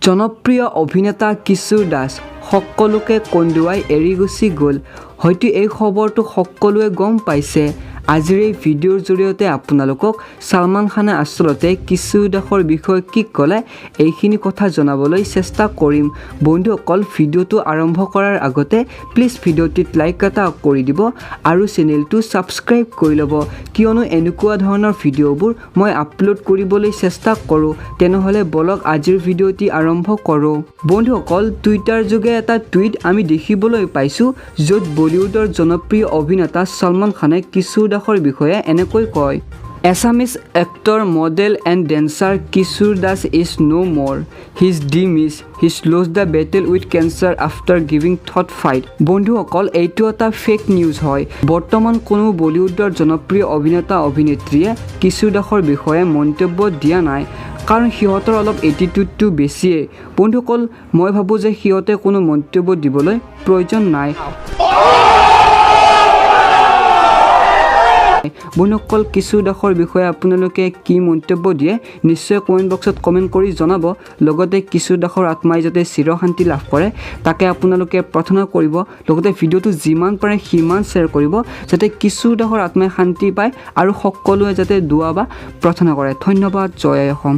জনপ্ৰিয় অভিনেতা কিশোৰ দাস সকলোকে কন্দুৱাই এৰি গুচি গ'ল। হয়তো এই খবৰটো সকলোৱে গম পাইছে। আজিৰ এই ভিডিঅ'ৰ জৰিয়তে আপোনালোকক সালমান খানে আচলতে কিশোৰ দাসৰ বিষয়ে কি ক'লে এইখিনি কথা জনাবলৈ চেষ্টা কৰিম। বন্ধুসকল, ভিডিঅ'টো আৰম্ভ কৰাৰ আগতে প্লিজ ভিডিঅ'টিত লাইক এটা কৰি দিব আৰু চেনেলটো ছাবস্ক্ৰাইব কৰি ল'ব, কিয়নো এনেকুৱা ধৰণৰ ভিডিঅ'বোৰ মই আপলোড কৰিবলৈ চেষ্টা কৰোঁ। তেনেহ'লে বলক আজিৰ ভিডিঅ'টি আৰম্ভ কৰোঁ। বন্ধুসকল, টুইটাৰ যোগে এটা টুইট আমি দেখিবলৈ পাইছোঁ, য'ত বলিউডৰ জনপ্ৰিয় অভিনেতা সালমান খানে কিশোৰ দাসৰ বিষয়ে এনেকৈ কয়। Assamese actor, model and dancer Kishor Deth is no more. His demise. He lost the battle with cancer after giving thought fight. বন্ধুসকল, এইটো এটা ফেক নিউজ হয়। বৰ্তমান কোনো বলিউডৰ জনপ্ৰিয় অভিনেতা অভিনেত্ৰীয়ে কিশোৰ দাসৰ বিষয়ে মন্তব্য দিয়া নাই, কাৰণ সিহঁতৰ অলপ এটিটিউডটো বেছিয়ে। বন্ধুসকল, মই ভাবোঁ যে সিহঁতে কোনো মন্তব্য দিবলৈ প্ৰয়োজন নাই। বন্ধুসকল, কিশোৰ দাসৰ বিষয়ে আপোনালোকে কি মন্তব্য দিয়ে নিশ্চয় কমেণ্ট বক্সত কমেণ্ট কৰি জনাব। লগতে কিশোৰ দাসৰ আত্মাই যাতে চিৰশান্তি লাভ কৰে তাকে আপোনালোকে প্ৰাৰ্থনা কৰিব। লগতে ভিডিঅ'টো যিমান পাৰে সিমান শ্বেয়াৰ কৰিব, যাতে কিশোৰ দাসৰ আত্মাই শান্তি পায় আৰু সকলোৱে যাতে দুৱা বা প্ৰাৰ্থনা কৰে। ধন্যবাদ। জয় অসম।